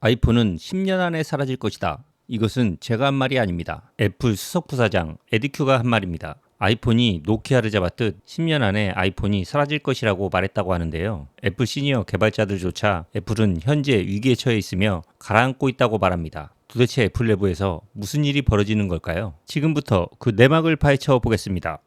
아이폰은 10년 안에 사라질 것이다. 이것은 제가 한 말이 아닙니다. 애플 수석 부사장 에디큐가 한 말입니다. 아이폰이 노키아를 잡았듯 10년 안에 아이폰이 사라질 것이라고 말했다고 하는데요. 애플 시니어 개발자들조차 애플은 현재 위기에 처해 있으며 가라앉고 있다고 말합니다. 도대체 애플 내부에서 무슨 일이 벌어지는 걸까요? 지금부터 그 내막을 파헤쳐 보겠습니다.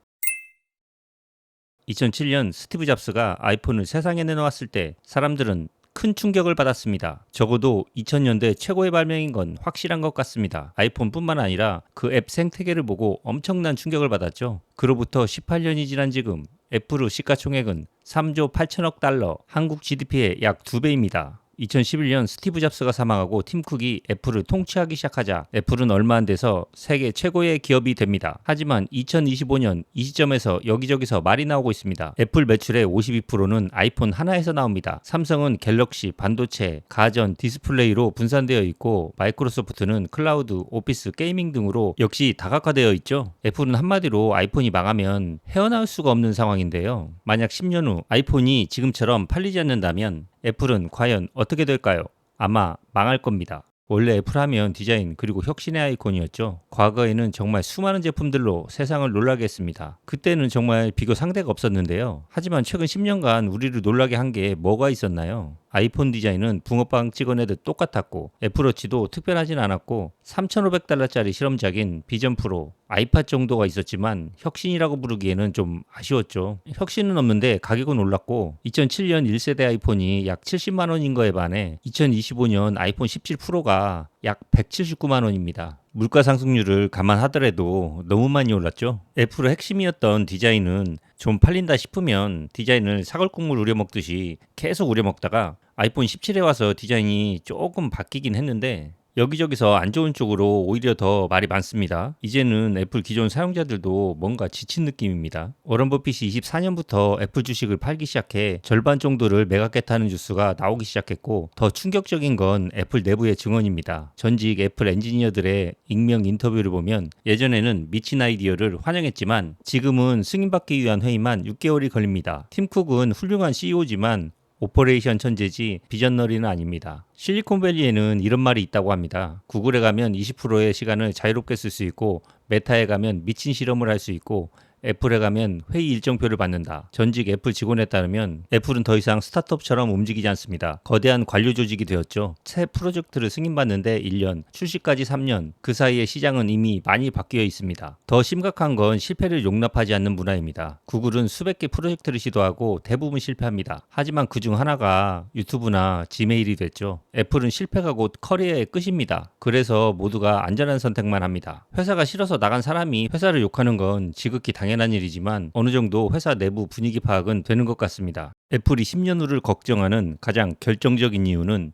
2007년 스티브 잡스가 아이폰을 세상에 내놓았을 때 사람들은 큰 충격을 받았습니다. 적어도 2000년대 최고의 발명인 건 확실한 것 같습니다. 아이폰뿐만 아니라 그 앱 생태계를 보고 엄청난 충격을 받았죠. 그로부터 18년이 지난 지금 애플의 시가총액은 3조 8천억 달러, 한국 GDP의 약 2배입니다. 2011년 스티브 잡스가 사망하고 팀 쿡이 애플을 통치하기 시작하자 애플은 얼마 안 돼서 세계 최고의 기업이 됩니다. 하지만 2025년 이 시점에서 여기저기서 말이 나오고 있습니다. 애플 매출의 52%는 아이폰 하나에서 나옵니다. 삼성은 갤럭시, 반도체, 가전, 디스플레이로 분산되어 있고 마이크로소프트는 클라우드, 오피스, 게이밍 등으로 역시 다각화되어 있죠. 애플은 한마디로 아이폰이 망하면 헤어나올 수가 없는 상황인데요. 만약 10년 후 아이폰이 지금처럼 팔리지 않는다면 애플은 과연 어떻게 될까요? 아마 망할 겁니다. 원래 애플 하면 디자인 그리고 혁신의 아이콘이었죠. 과거에는 정말 수많은 제품들로 세상을 놀라게 했습니다. 그때는 정말 비교 상대가 없었는데요. 하지만 최근 10년간 우리를 놀라게 한 게 뭐가 있었나요? 아이폰 디자인은 붕어빵 찍어내듯 똑같았고 애플워치도 특별하진 않았고 3,500달러짜리 실험작인 비전 프로, 아이팟 정도가 있었지만 혁신이라고 부르기에는 좀 아쉬웠죠. 혁신은 없는데 가격은 올랐고 2007년 1세대 아이폰이 약 70만 원인 거에 반해 2025년 아이폰 17 프로가 약 179만 원입니다. 물가 상승률을 감안하더라도 너무 많이 올랐죠. 애플의 핵심이었던 디자인은 좀 팔린다 싶으면 디자인을 사골국물 우려먹듯이 계속 우려먹다가 아이폰 17에 와서 디자인이 조금 바뀌긴 했는데 여기저기서 안 좋은 쪽으로 오히려 더 말이 많습니다. 이제는 애플 기존 사용자들도 뭔가 지친 느낌입니다. 워런 버핏이 24년부터 애플 주식을 팔기 시작해 절반 정도를 매각했다는 뉴스가 나오기 시작했고 더 충격적인 건 애플 내부의 증언입니다. 전직 애플 엔지니어들의 익명 인터뷰를 보면 예전에는 미친 아이디어를 환영했지만 지금은 승인받기 위한 회의만 6개월이 걸립니다. 팀 쿡은 훌륭한 CEO지만 오퍼레이션 천재지 비전너리는 아닙니다. 실리콘밸리에는 이런 말이 있다고 합니다. 구글에 가면 20%의 시간을 자유롭게 쓸 수 있고 메타에 가면 미친 실험을 할 수 있고 애플에 가면 회의 일정표를 받는다. 전직 애플 직원에 따르면 애플은 더 이상 스타트업처럼 움직이지 않습니다. 거대한 관료 조직이 되었죠. 새 프로젝트를 승인받는데 1년, 출시까지 3년, 그 사이에 시장은 이미 많이 바뀌어 있습니다. 더 심각한 건 실패를 용납하지 않는 문화입니다. 구글은 수백 개 프로젝트를 시도하고 대부분 실패합니다. 하지만 그중 하나가 유튜브나 지메일이 됐죠. 애플은 실패가 곧 커리어의 끝입니다. 그래서 모두가 안전한 선택만 합니다. 회사가 싫어서 나간 사람이 회사를 욕하는 건 지극히 당연한 일이지만 어느 정도 회사 내부 분위기 파악은 되는 것 같습니다. 애플이 10년 후를 걱정하는 가장 결정적인 이유는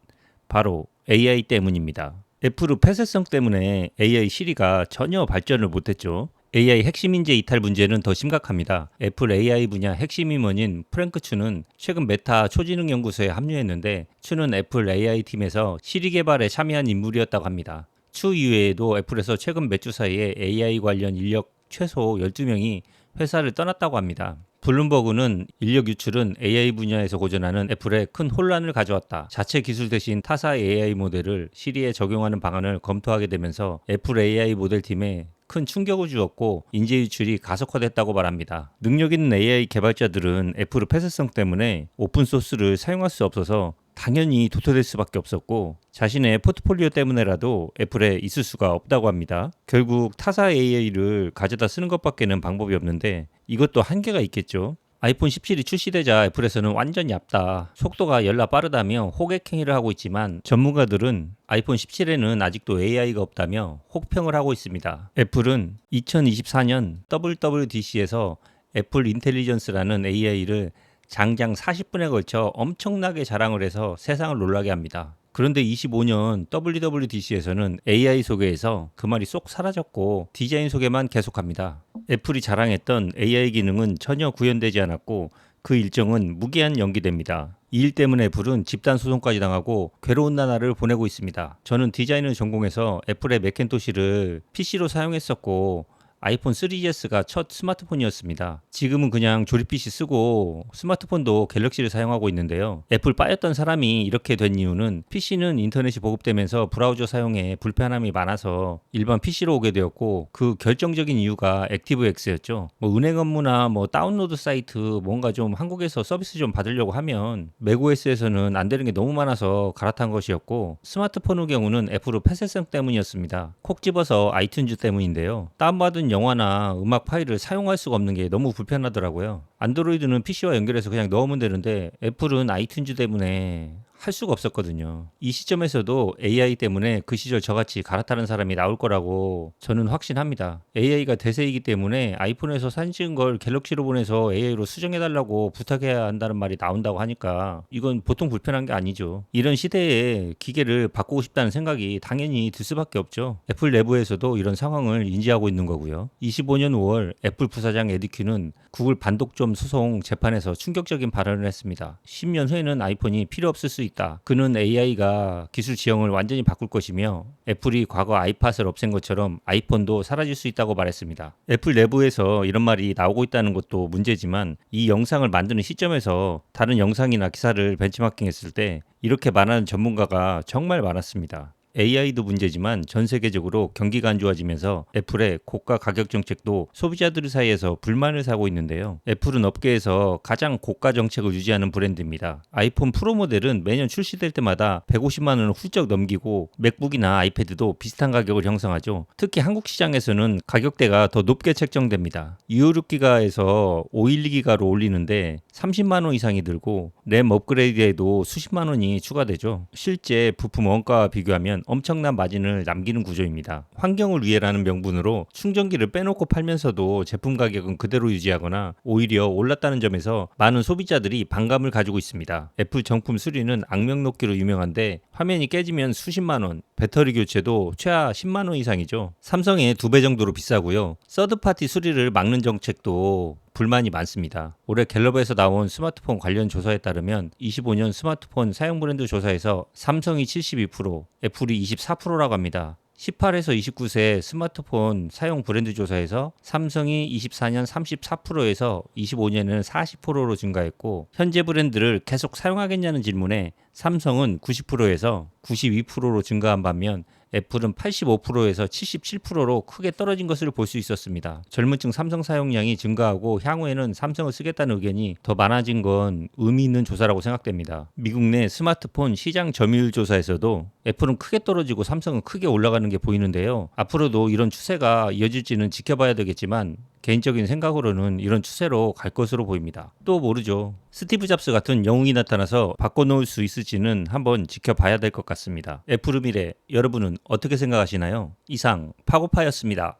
바로 AI 때문입니다. 애플의 폐쇄성 때문에 AI 시리가 전혀 발전을 못했죠. AI 핵심 인재 이탈 문제는 더 심각합니다. 애플 AI 분야 핵심 임원인 프랭크 추는 최근 메타 초지능 연구소에 합류했는데 추는 애플 AI 팀에서 시리 개발에 참여한 인물이었다고 합니다. 추 이외에도 애플에서 최근 몇 주 사이에 AI 관련 인력 최소 12명이 회사를 떠났다고 합니다. 블룸버그는 인력 유출은 AI 분야에서 고전하는 애플에 큰 혼란을 가져왔다. 자체 기술 대신 타사 AI 모델을 시리에 적용하는 방안을 검토하게 되면서 애플 AI 모델 팀에 큰 충격을 주었고 인재 유출이 가속화됐다고 말합니다. 능력 있는 AI 개발자들은 애플의 폐쇄성 때문에 오픈소스를 사용할 수 없어서 당연히 도태될 수밖에 없었고 자신의 포트폴리오 때문에라도 애플에 있을 수가 없다고 합니다. 결국 타사 AI를 가져다 쓰는 것밖에는 방법이 없는데 이것도 한계가 있겠죠. 아이폰 17이 출시되자 애플에서는 완전 얇다, 속도가 열나 빠르다며 호객행위를 하고 있지만 전문가들은 아이폰 17에는 아직도 AI가 없다며 혹평을 하고 있습니다. 애플은 2024년 WWDC에서 애플 인텔리전스라는 AI를 장장 40분에 걸쳐 엄청나게 자랑을 해서 세상을 놀라게 합니다. 그런데 25년 WWDC에서는 AI 소개에서 그 말이 쏙 사라졌고 디자인 소개만 계속합니다. 애플이 자랑했던 AI 기능은 전혀 구현되지 않았고 그 일정은 무기한 연기됩니다. 이 일 때문에 애플은 집단 소송까지 당하고 괴로운 나날을 보내고 있습니다. 저는 디자인을 전공해서 애플의 맥킨토시를 PC로 사용했었고 아이폰 3GS가 첫 스마트폰이었습니다. 지금은 그냥 조립 PC 쓰고 스마트폰도 갤럭시를 사용하고 있는데요. 애플 빠였던 사람이 이렇게 된 이유는 PC는 인터넷이 보급되면서 브라우저 사용에 불편함이 많아서 일반 PC로 오게 되었고, 그 결정적인 이유가 액티브엑스였죠. 은행 업무나 다운로드 사이트 뭔가 좀 한국에서 서비스 좀 받으려고 하면 맥OS에서는 안 되는 게 너무 많아서 갈아탄 것이었고, 스마트폰의 경우는 애플의 폐쇄성 때문이었습니다. 콕 집어서 아이튠즈 때문인데요. 다운받은 영화나 음악 파일을 사용할 수가 없는 게 너무 불편하더라고요. 안드로이드는 PC와 연결해서 그냥 넣으면 되는데 애플은 아이튠즈 때문에 할 수가 없었거든요. 이 시점에서도 AI 때문에 그 시절 저같이 갈아타는 사람이 나올 거라고 저는 확신합니다. AI가 대세이기 때문에 아이폰에서 사진 찍은 걸 갤럭시로 보내서 AI로 수정해달라고 부탁해야 한다는 말이 나온다고 하니까 이건 보통 불편한 게 아니죠. 이런 시대에 기계를 바꾸고 싶다는 생각이 당연히 들 수밖에 없죠. 애플 내부에서도 이런 상황을 인지하고 있는 거고요. 25년 5월 애플 부사장 에디 큐는 구글 반독점 소송 재판에서 충격적인 발언을 했습니다. 10년 후에는 아이폰이 필요 없을 수 있다. 그는 AI가 기술 지형을 완전히 바꿀 것이며 애플이 과거 아이팟을 없앤 것처럼 아이폰도 사라질 수 있다고 말했습니다. 애플 내부에서 이런 말이 나오고 있다는 것도 문제지만, 이 영상을 만드는 시점에서 다른 영상이나 기사를 벤치마킹했을 때 이렇게 말하는 전문가가 정말 많았습니다. AI도 문제지만 전 세계적으로 경기가 안 좋아지면서 애플의 고가 가격 정책도 소비자들 사이에서 불만을 사고 있는데요. 애플은 업계에서 가장 고가 정책을 유지하는 브랜드입니다. 아이폰 프로 모델은 매년 출시될 때마다 150만 원을 훌쩍 넘기고 맥북이나 아이패드도 비슷한 가격을 형성하죠. 특히 한국 시장에서는 가격대가 더 높게 책정됩니다. 256기가에서 512기가로 올리는데 30만 원 이상이 들고 램 업그레이드에도 수십만 원이 추가되죠. 실제 부품 원가와 비교하면 엄청난 마진을 남기는 구조입니다. 환경을 위해라는 명분으로 충전기를 빼놓고 팔면서도 제품 가격은 그대로 유지하거나 오히려 올랐다는 점에서 많은 소비자들이 반감을 가지고 있습니다. 애플 정품 수리는 악명 높기로 유명한데 화면이 깨지면 수십만 원, 배터리 교체도 최하 10만 원 이상이죠. 삼성의 2배 정도로 비싸고요. 서드파티 수리를 막는 정책도 불만이 많습니다. 올해 갤럽에서 나온 스마트폰 관련 조사에 따르면 25년 스마트폰 사용 브랜드 조사에서 삼성이 72%, 애플이 24%라고 합니다. 18에서 29세 스마트폰 사용 브랜드 조사에서 삼성이 24년 34%에서 25년에는 40%로 증가했고, 현재 브랜드를 계속 사용하겠냐는 질문에 삼성은 90%에서 92%로 증가한 반면 애플은 85%에서 77%로 크게 떨어진 것을 볼 수 있었습니다. 젊은층 삼성 사용량이 증가하고 향후에는 삼성을 쓰겠다는 의견이 더 많아진 건 의미 있는 조사라고 생각됩니다. 미국 내 스마트폰 시장 점유율 조사에서도 애플은 크게 떨어지고 삼성은 크게 올라가는 게 보이는데요. 앞으로도 이런 추세가 이어질지는 지켜봐야 되겠지만 개인적인 생각으로는 이런 추세로 갈 것으로 보입니다. 또 모르죠. 스티브 잡스 같은 영웅이 나타나서 바꿔놓을 수 있을지는 한번 지켜봐야 될 것 같습니다. 애플의 미래, 여러분은 어떻게 생각하시나요? 이상 파고파였습니다.